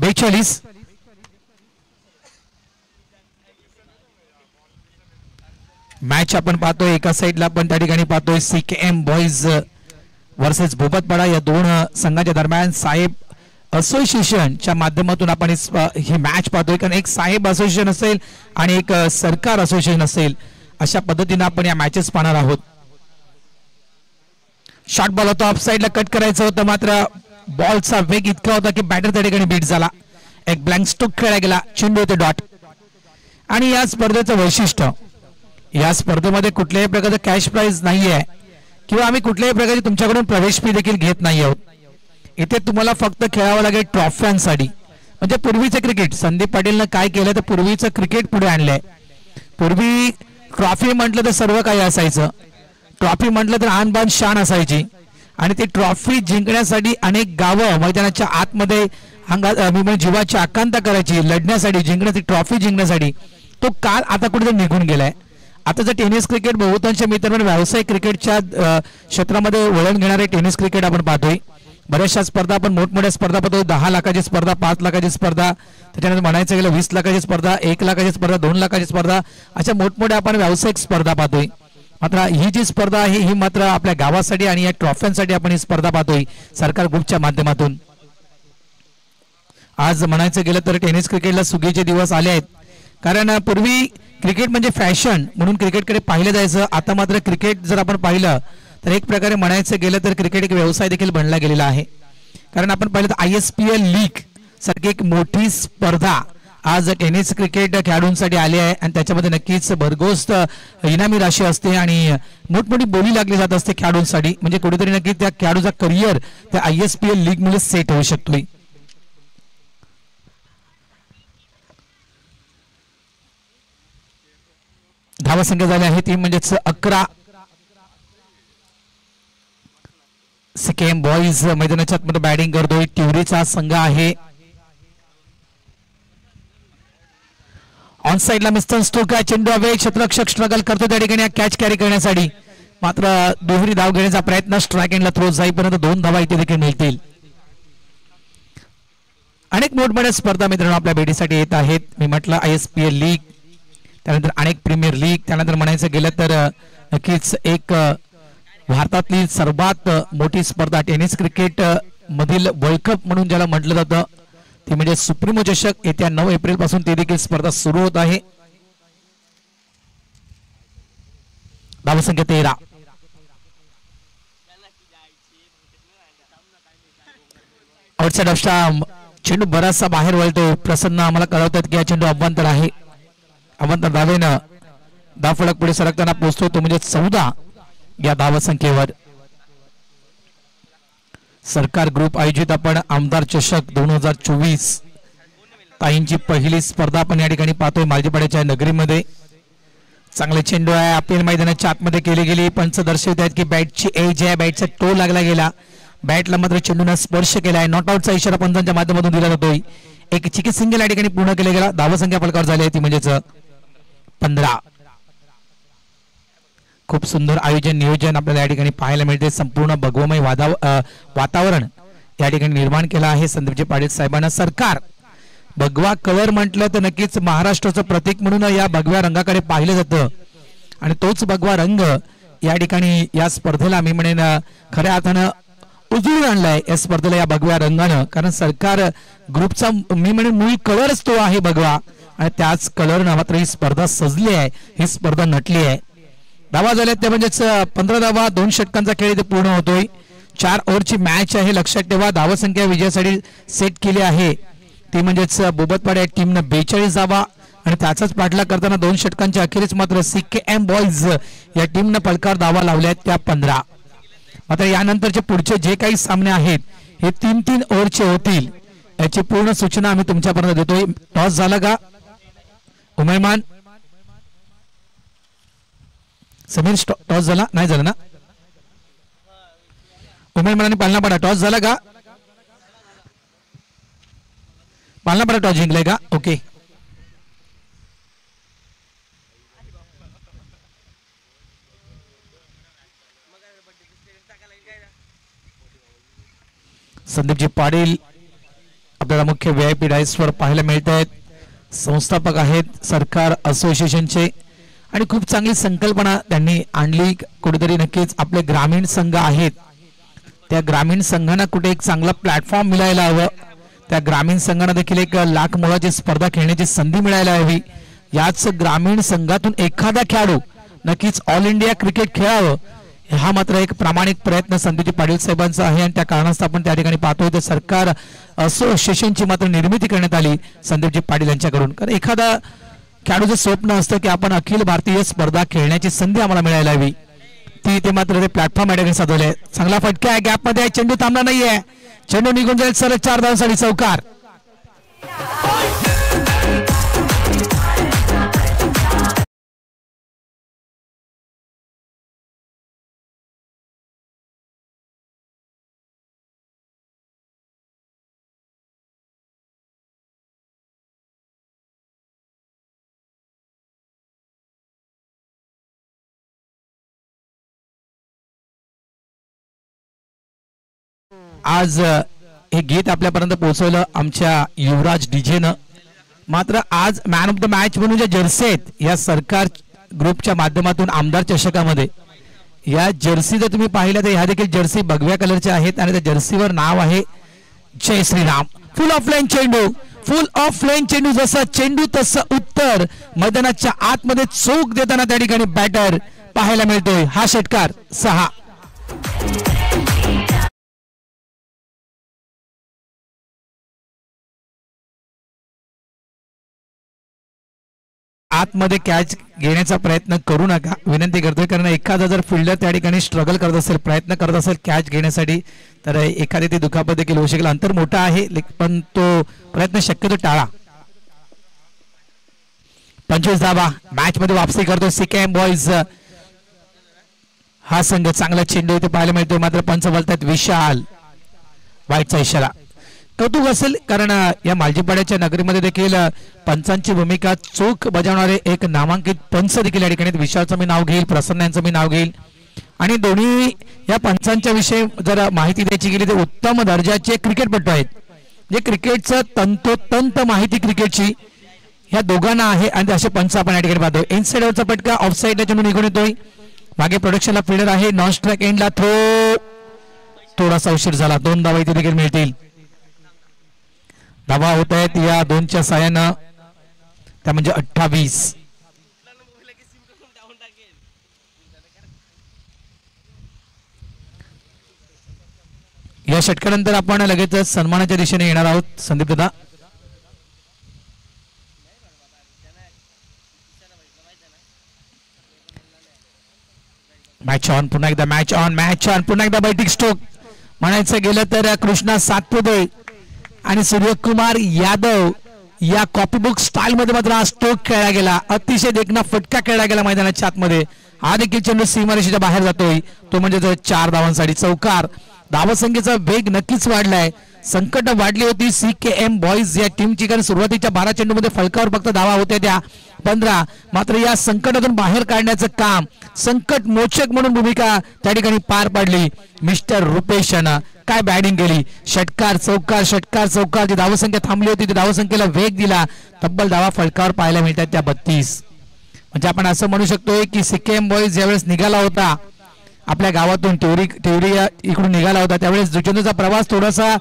Speaker 2: 42. मॅच आपण पाहतोय एका साईडला आपण त्या ठिकाणी पाहतोय CKM बॉईज वर्सेस भोपतपाडा या दोन संघाच्या दरम्यान साहेब असोसिएशनच्या माध्यमातून आपण ही मॅच पाहतोय. कारण एक साहेब असोसिएशन असेल आणि एक सरकार असोसिएशन असेल अशा पद्धतीने आपण या मॅचेस पाहणार आहोत. शॉर्ट बॉल होता ऑफ साइडला कट करायचं होतं मात्र बॉलचा वेग इतका होता की बॅटर त्या ठिकाणी बीट झाला. एक ब्लँक स्ट्रोक खेळला गेला. चेंडू होते डॉट. आणि या स्पर्धेचं वैशिष्ट्य या स्पर्धेमध्ये कुठल्याही प्रकारचं कॅश प्राइज नाहीये किंवा आम्ही कुठल्याही प्रकारची तुमच्याकडून प्रवेश फी देखील घेत नाही आहोत. इथे तुम्हाला फक्त खेळावं लागेल ट्रॉफ्यांसाठी. म्हणजे पूर्वीचं क्रिकेट संदीप पाटीलनं काय केलं तर पूर्वीचं क्रिकेट पुढे आणलंय. पूर्वी ट्रॉफी म्हटलं तर सर्व काही असायचं. ट्रॉफी म्हटलं तर आणबाण शान असायची आणि ती ट्रॉफी जिंकण्यासाठी अनेक गावं मैदानाच्या आतमध्ये जीवाची आकांक्षा करायची लढण्यासाठी जिंकण्याची ट्रॉफी जिंकण्यासाठी. तो काळ आता कुठेतरी निघून गेलाय. आता जर टेनिस क्रिकेट बहुतांश मित्रांनो व्यावसायिक क्रिकेटच्या क्षेत्रामध्ये वळण घेणारे टेनिस क्रिकेट आपण पाहतोय. बऱ्याचशा स्पर्धा आपण मोठमोठ्या स्पर्धा पाहतोय. 10 लाखाची स्पर्धा, 5 लाखाची स्पर्धा, त्याच्यानंतर म्हणायचं गेलं 20 लाखाची स्पर्धा, 1 लाखाची स्पर्धा, 2 लाखाची स्पर्धा, अशा मोठमोठ्या आपण व्यावसायिक स्पर्धा पाहतोय. मात्र ही जी स्पर्धा आहे ही मात्र आपल्या गावासाठी आणि या ट्रॉफ्यांसाठी आपण ही स्पर्धा पाहतोय सरकार ग्रुपच्या माध्यमातून. आज म्हणायचं गेलं तर टेनिस क्रिकेटला सुगीचे दिवस आले आहेत. कारण पूर्वी क्रिकेट म्हणजे फॅशन म्हणून क्रिकेटकडे पाहिलं जायचं. आता मात्र क्रिकेट जर आपण पाहिलं तर एक प्रकारे म्हणायचं गेलं तर क्रिकेट एक व्यवसाय देखील बनला गेलेला आहे. कारण आपण पाहिलं तर ISPL लीग सारखी एक मोठी स्पर्धा आज टेनिस क्रिकेट खेळाडूंसाठी आली आहे आणि त्याच्यामध्ये नक्कीच भरघोस इनामी राशी असते आणि मोठमोठी बोली लागली जात असते खेळाडूंसाठी. म्हणजे कुठेतरी नक्की त्या खेळाडूचा करिअर त्या ISPL लीग मुळे सेट होऊ शकतोय. धावा संख्या झाली आहे ती म्हणजेच 11. CKM बॉईज मैदानाच्या आतमध्ये बॅटिंग करतोय. टिवरीचा संघ आहे. ऑन साइडला मिस्टर स्टोक चेंडू अवे क्षेत्ररक्षक स्ट्रगल करतो त्या ठिकाणी कॅच कॅरी करण्यासाठी. मात्र दुहेरी धाव घेण्याचा प्रयत्न स्ट्राईक एंडला थ्रो जाईपर्यंत 2 धावा इथे देखील मिळतील. अनेक मोठमोठ्या स्पर्धा मित्रांनो आपल्या भेटीसाठी येत आहेत. मी म्हटलं ISPL लीग, त्यानंतर अनेक प्रीमियर लीग, त्यानंतर म्हणायचं गेलं तर नक्कीच एक भारतातली सर्वात मोठी स्पर्धा टेनिस क्रिकेट मधील वर्ल्ड कप म्हणून ज्याला म्हटलं जातं ती म्हणजे सुप्रीमो चषक. येत्या 9 एप्रिल पासून ती देखील स्पर्धा सुरू होत आहे. धावसंख्या 13. आउटसाइड ऑफ स्टंप चेंडू बराचसा बाहेर वळतो. प्रसन्न आम्हाला कळवतात की हा चेंडू अभ्यंतर आहे. अभ्यंतर धावेनं धाव फलक पुढे सरकताना पोहोचतो तो म्हणजे 14 या धावसंख्येवर. सरकार ग्रुप आयोजित आपण आमदार चषक 2024 ताईंची पहिली स्पर्धा आपण या ठिकाणी पाहतोय मालजीपाड्याच्या नगरीमध्ये. चांगले चेंडू आहे आपल्या मैदानाच्या आतमध्ये केली गेली. पंच दर्शवित आहेत की बॅटची एज आहे, बॅटचा टो लागला गेला, बॅटला मात्र चेंडूने स्पर्श केलाय. नॉट आउटचा इशारा पंचांच्या माध्यमातून दिला जातोय. एक चिकित सिंगल या ठिकाणी पूर्ण केला गेला. धावसंख्या फलकावर झाली ती म्हणजेच 15. खूप सुंदर आयोजन नियोजन आपल्याला या ठिकाणी पाहायला मिळते. संपूर्ण भगवमय वातावरण या ठिकाणी निर्माण केलं आहे संदीपजी पाटील साहेबांना. सरकार भगवा कलर म्हटलं तर नक्कीच महाराष्ट्राचं प्रतीक म्हणून या भगव्या रंगाकडे पाहिलं जातं आणि तोच भगवा रंग या ठिकाणी या स्पर्धेला मी म्हणेन खऱ्या अर्थानं उजळून आणलाय या स्पर्धेला या भगव्या रंगानं. कारण सरकार ग्रुपचा मी म्हणेन मूळ कलरच तो आहे भगवा आणि त्याच कलरनं मात्र ही स्पर्धा सजली आहे, ही स्पर्धा नटली आहे. धावा झाल्यात त्या म्हणजेच 15 धावा 2 षटकांचा खेळ इथे पूर्ण होतोय. 4 ओव्हरची मॅच आहे लक्षात ठेवा. धावसंख्या विजयासाठी सेट केली आहे ती म्हणजेच बोबतपाडा या टीमनं 42 धावा आणि त्याचाच पाठलाग करताना 2 षटकांच्या अखेरीस मात्र CKM बॉईज या टीमनं फलकावर धावा लावल्या त्या 15. आता यानंतरचे पुढचे जे काही सामने आहेत हे 3-3 ओव्हरचे होतील याची पूर्ण सूचना आम्ही तुमच्यापर्यंत देतोय. टॉस झाला का उमयमान? समीर टॉस झाला? नाही झाला ना? उमयमान आणि पालनापाडा टॉस झाला का? पालनापाडा टॉस जिंकलाय का? ओके. संदीपजी पाटील आपल्याला मुख्य VIP डायसवर पाहायला मिळत आहेत. संस्थापक आहेत सरकार असोसिएशनचे आणि खूप चांगली संकल्पना त्यांनी आणली. कुठेतरी नक्कीच आपले ग्रामीण संघ आहेत त्या ग्रामीण संघांना कुठे एक चांगला प्लॅटफॉर्म मिळायला हवं. त्या ग्रामीण संघांना देखील एक लाख मोलाची स्पर्धा खेळण्याची संधी मिळायला हवी. याच ग्रामीण संघातून एखादा खेळाडू नक्कीच ऑल इंडिया क्रिकेट खेळावं हा मात्र एक प्रामाणिक प्रयत्न संदीपजी पाटील साहेबांचा आहे आणि त्या कारणास्तव आपण त्या ठिकाणी पाहतोय तर सरकार असोसिएशनची मात्र निर्मिती करण्यात आली संदीपजी पाटील यांच्याकडून. कारण एखादा खेळाडूचं स्वप्न असतं की आपण अखिल भारतीय स्पर्धा खेळण्याची संधी आम्हाला मिळायला हवी. ते मात्र ते प्लॅटफॉर्म या ठिकाणी साधवले. चांगला फटका आहे गॅप मध्ये. चेंडू थांबला नाहीये. चेंडू निघून जाईल सर 4 धावांसाठी चौकार. आज हे गीत आपल्यापर्यंत पोहोचवलं आमच्या युवराज डीजेनं. मात्र आज मॅन ऑफ द मॅच म्हणून ज्या जर्सी आहेत या सरकार ग्रुपच्या माध्यमातून आमदार चषकामध्ये या जर्सी जर तुम्ही पाहिल्या तर ह्या देखील जर्सी भगव्या कलरच्या आहेत आणि त्या जर्सीवर नाव आहे जय श्रीराम. फुल ऑफ लाईन चेंडू. फुल ऑफ लाईन चेंडू. जसा चेंडू तसं उत्तर. मैदानाच्या आतमध्ये चोख देताना त्या ठिकाणी बॅटर पाहायला मिळतोय. हा षटकार 6. आतमध्ये कॅच घेण्याचा प्रयत्न करू नका विनंती करतोय. कारण एखादा जर फिल्डर त्या ठिकाणी स्ट्रगल करत असेल प्रयत्न करत असेल कॅच घेण्यासाठी तर एखादी ती दुखापत देखील होऊ शकेल. अंतर मोठा आहे पण तो प्रयत्न शक्यतो टाळा. 25 धावा मॅच मध्ये वापसी करतो सीकेएम बॉयज हा संघ. चांगला चेंडू इथे पाहायला मिळतो मात्र पंच बोलतात विशाल. वाईटचा इशारा. कौतुक असेल कारण या मालजीपाड्याच्या नगरीमध्ये देखील पंचांची भूमिका चोख बजावणारे एक नामांकित पंच देखील या ठिकाणी. विशालचं मी नाव घेईल, प्रसन्न यांचं मी नाव घेईल आणि दोन्ही या पंचांच्या विषयी जर माहिती द्यायची गेली तर उत्तम दर्जाचे क्रिकेटपटू आहेत. जे क्रिकेटचं तंतोतंत माहिती क्रिकेटची ह्या दोघांना आहे आणि असे पंच आपण या ठिकाणी पाहतो. इनसाइडवरचा पटका ऑफ साईडला चेंडू निघून येतोय. मागे प्रोडक्शनला फिल्डर आहे. नॉन स्ट्राइक एंडला थ्रो थोडासा उशीर झाला. 2 धावा इथे देखील मिळतील. धावा होत आहेत या 2च्या साह्यानं त्या म्हणजे 28. या षटकानंतर आपण लगेच सन्मानाच्या दिशेने येणार आहोत संदीप दादा. Match on. पुन्हा एकदा मॅच ऑन. Match on. पुन्हा एकदा बैठक स्ट्रोक म्हणायचं गेलं तर कृष्णा सातपुते आणि सूर्यकुमार यादव या कॉपीबुक स्टाईल मध्ये मात्र हा स्ट्रोक खेळला गेला. अतिशय देखना फटका खेळला गेला मैदानाच्या आतमध्ये. हा देखील चेंडू सीमारेषेच्या बाहेर जातोय तो म्हणजे 4 धावांसाठी चौकार. धावसंख्येचा वेग नक्कीच वाढलाय. संकट वाढली होती सीकेएम बॉयज या टीमची कारण सुरुवातीच्या 12 चेंडूमध्ये फलकावर फक्त धावा होत्या त्या 15. मात्र या संकटातून बाहेर काढण्याचं काम संकट मोचक म्हणून भूमिका त्या ठिकाणी पार पाडली मिस्टर रुपेशनं. काय बॅटिंग केली. षटकार चौकार षटकार चौकार. जी धावसंख्या थांबली होती ती धावसंख्येला वेग दिला. तब्बल धावा फलकावर पाहायला मिळतात त्या 32. म्हणजे आपण असं म्हणू शकतोय की सीकेएम बॉयज ज्यावेळेस निघाला होता आपल्या गावातून टिवरी इकडून निघाला होता त्यावेळेस दुचेंडूचा प्रवास थोडासा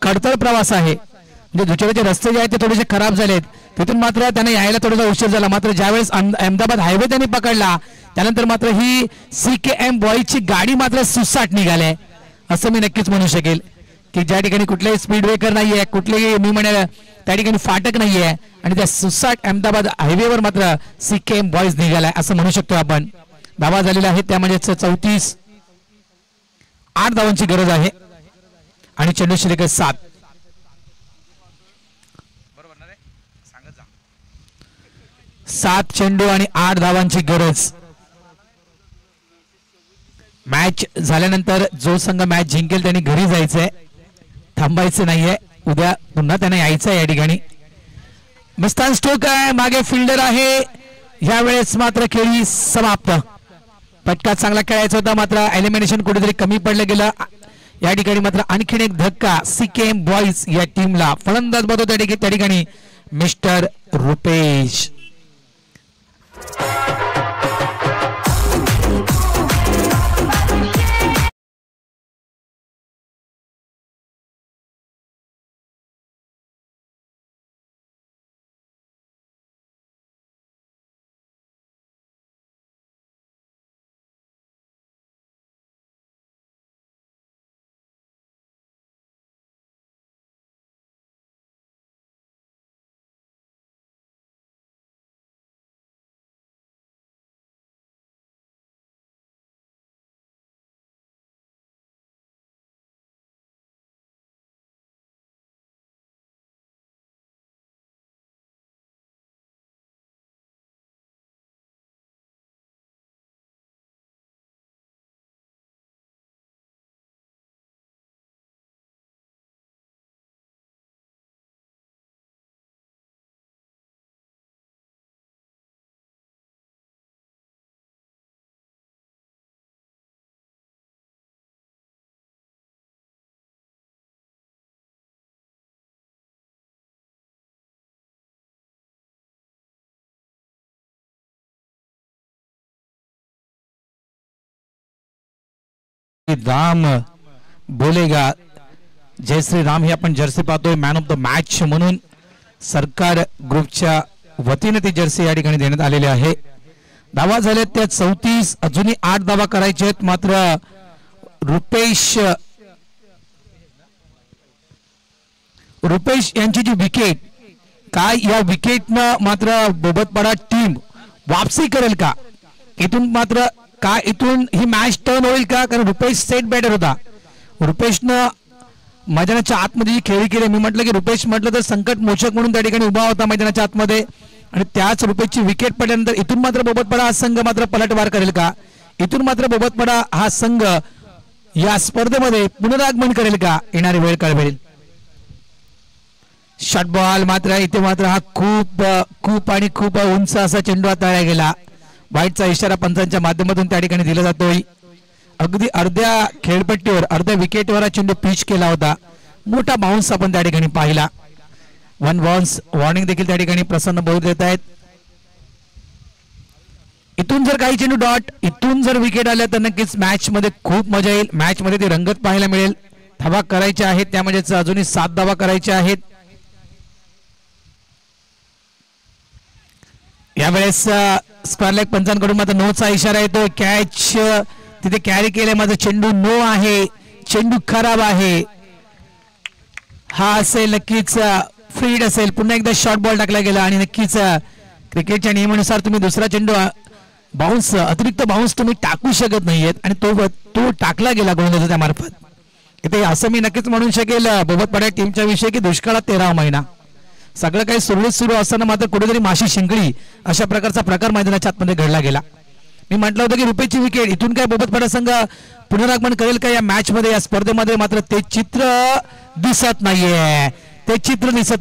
Speaker 2: खडतर प्रवास आहे. म्हणजे दुचेंडूचे रस्ते जे आहेत ते थोडेसे खराब झालेत. तिथून मात्र त्यांना यायला थोडासा उशीर झाला. मात्र ज्यावेळेस अहमदाबाद हायवे त्यांनी पकडला त्यानंतर मात्र ही सीकेएम बॉयजची गाडी मात्र सुसाट निघाली असं मी नक्कीच म्हणू शकेल की ज्या ठिकाणी कुठलेही स्पीड ब्रेकर नाहीये कुठलेही मी म्हणेल त्या ठिकाणी फाटक नाहीये आणि त्या सुसाट अहमदाबाद हायवेवर मात्र सीकेएम बॉयज निघालाय असं म्हणू शकतो आपण. धावा झालेला आहे त्या म्हणजे 34. 8 धावांची गरज आहे आणि चेंडू शिल्लक 7. 7 चेंडू आणि 8 धावांची गरज. मॅच झाल्यानंतर जो संघ मॅच जिंकेल त्यांनी घरी जायचंय, थांबायचं नाहीये. उद्या पुन्हा त्यांना यायचं आहे या ठिकाणी. मिस्तान स्टोक आहे, मागे फिल्डर आहे. यावेळेस मात्र खेळी समाप्त. पटका चांगला खेळायचा होता, मात्र एलिमिनेशन कुठेतरी कमी पडलं गेलं. या ठिकाणी मात्र आणखीन एक धक्का सीकेएम बॉईज या टीमला. फलंदाज बदलतो त्या ठिकाणी मिस्टर रुपेश. राम बोलेगा, जय श्री राम ही आपण जर्सी पाहतोय. मॅन ऑफ द मॅच म्हणून सरकार ग्रुपच्या वतीने ती जर्सी या ठिकाणी देण्यात आलेली आहे. धावा झाल्यात त्या 34, अजूनही 8 धावा करायचे आहेत. मात्र रुपेश यांची जी विकेट, काय या विकेटनं मात्र बोबतपाडा टीम वापसी करेल का? इथून मात्र का इथून ही मॅच टर्न होईल का? कारण रुपेश सेट बॅटर होता. रुपेशनं मैदानाच्या आतमध्ये जी खेळी केली, मी म्हटलं की रुपेश म्हटलं तर संकट मोचक म्हणून त्या ठिकाणी उभा होता मैदानाच्या आतमध्ये, आणि त्याच रुपेशची विकेट पडल्यानंतर इथून मात्र बोबतपाडा हा संघ मात्र पलटवार करेल का? इथून मात्र बोबतपाडा हा संघ या स्पर्धेमध्ये पुनरागमन करेल का? येणारी वेळ कळवेल. शॉट बॉल मात्र इथे मात्र हा खूप उंच असा चेंडू हाताळला गेला. वाईटचा इशारा पंचांच्या माध्यमातून त्या ठिकाणी दिला जातोय. अगदी अर्ध्या खेळपट्टीवर, अर्ध्या विकेटवर हा चेंडू पिच केला होता. मोठा बाउन्स आपण त्या ठिकाणी पाहिला. 1 बाउन्स वॉर्निंग देखील त्या ठिकाणी प्रसन्न बोलत देत आहेत. इथून जर काही चेंडू डॉट, इथून जर विकेट आल्या तर नक्कीच मॅच मध्ये खूप मजा येईल. मॅच मध्ये ती रंगत पाहायला मिळेल. धावा करायच्या आहेत, त्यामध्ये अजूनही 7 धावा करायच्या आहेत. यावेळेस स्क्वेअर लेग पंचांकडून मात्र नोचा इशारा येतो. कॅच तिथे कॅरी केले, माझा चेंडू नो आहे, चेंडू खराब आहे. हा असेल नक्कीच फीड असेल. पुन्हा एकदा शॉर्ट बॉल टाकला गेला आणि नक्कीच क्रिकेटच्या नियमानुसार तुम्ही दुसरा चेंडू बाउन्स, अतिरिक्त बाउन्स तुम्ही टाकू शकत नाहीयेत, आणि तो टाकला गेला गोलंदाजाच्या मार्फत. इथे असं मी नक्कीच म्हणू शकेल बोबतपाडा टीमच्या विषयी की दुष्काळात 13वा महिना. सगळं काही सुरळीत सुरू असताना मात्र कुठेतरी माशी शिंकडी अशा प्रकारचा प्रकार मैदानाच्या आतमध्ये घडला गेला. मी म्हटलं होतं की रुपेशची विकेट, इथून काय बोबतपाडा संघ पुनरागमन करेल का या मॅच मध्ये, या स्पर्धेमध्ये? मात्र ते चित्र दिसत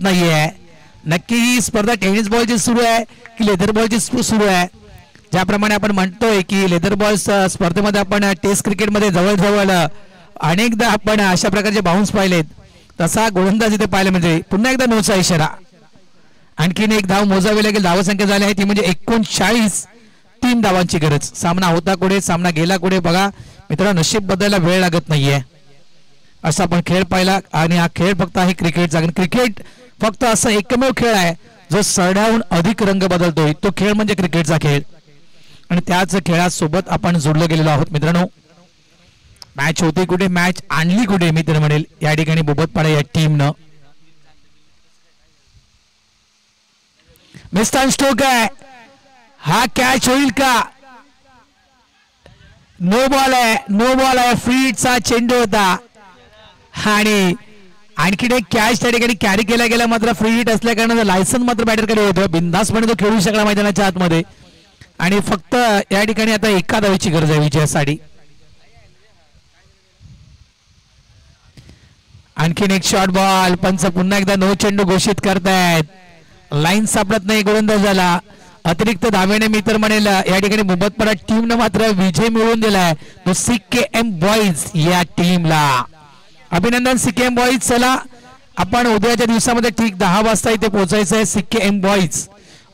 Speaker 2: नाहीये. नक्की ही स्पर्धा टेनिस बॉलची सुरू आहे की लेदर बॉलची सुरू आहे? ज्याप्रमाणे आपण म्हणतोय की लेदर बॉल स्पर्धेमध्ये आपण टेस्ट क्रिकेटमध्ये जवळजवळ अनेकदा आपण अशा प्रकारचे बाउन्स पाहिलेत, तसा गोलंदाज इथे पाहायला म्हणजे. पुन्हा एकदा नोचा इशारा. आणखीन एक धाव मोजावी लागेल. धावसंख्या झाली आहे ती म्हणजे 39. 3 धावांची गरज. सामना होता कुठे, सामना गेला कुठे बघा मित्रांनो. नशीब बदलायला वेळ लागत नाहीये. असा आपण खेळ पाहिला, आणि हा खेळ फक्त आहे क्रिकेटचा. क्रिकेट फक्त असा एकमेव खेळ आहे जो सरड्याहून अधिक रंग बदलतोय. तो खेळ म्हणजे क्रिकेटचा खेळ, आणि त्याच खेळासोबत आपण जोडले गेलेलो आहोत मित्रांनो. मॅच होती कुठे, मॅच आणली कुठे, मी तर म्हणेल या ठिकाणी बोबतपाडा या टीमनं. मिस्टर स्टोक आहे, हा कॅच होईल का? नो बॉल आहे फ्री हिटचा चेंडू होता आणि आणखीन एक कॅच त्या ठिकाणी कॅरी केला गेला मात्र फ्री हिट असल्या कारणानं लायसन मात्र बॅटरकडे होतं बिंदासपणे तो खेळू शकला मैदानाच्या आतमध्ये आणि फक्त या ठिकाणी आता एका धावेची गरज आहे विजयासाठी. आणखीन एक शॉर्ट बॉल पंच पुन्हा एकदा नो चेंडू घोषित करतायत. लाईन सापडत नाही गोलंदाजाला अतिरिक्त धावेने मी तर म्हणेल या ठिकाणी मुबतपरा टीमनं मात्र विजय मिळवून दिलाय तो CKM बॉईज या टीमला. अभिनंदन CKM बॉईज. चला आपण उद्याच्या दिवसामध्ये ठीक 10 वाजता इथे पोहोचायचं आहे. CKM बॉईज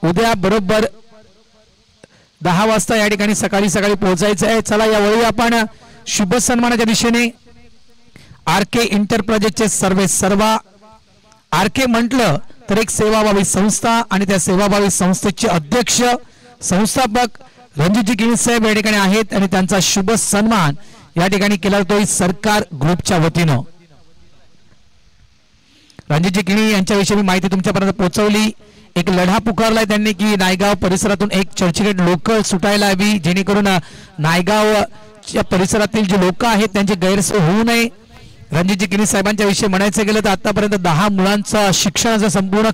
Speaker 2: उद्या बरोबर 10 वाजता या ठिकाणी सकाळी पोहोचायचं आहे. चला यावेळी आपण शुभ सन्मानाच्या दिशेने RK इंटरप्राइजेसचे सर्व RK म्हटलं तर एक सेवाभावी संस्था आणि त्या सेवाभावी संस्थेचे अध्यक्ष संस्थापक रणजितजी गिणी साहेब या ठिकाणी आहेत आणि त्यांचा शुभ सन्मान या ठिकाणी केला जातोय सरकार ग्रुपच्या वतीनं. रणजितजी गिणी यांच्याविषयी मी माहिती तुमच्यापर्यंत पोहोचवली. एक लढा पुकारलाय त्यांनी की नायगाव परिसरातून एक चर्चगेट लोकल सुटायला हवी जेणेकरून नायगावच्या परिसरातील जे लोक आहेत त्यांची गैरसोय होऊ नये. रणजितजी गिणी साहेबांच्या विषयी म्हणायचं गेलं तर आतापर्यंत 10 मुलांचा शिक्षणाचा संपूर्ण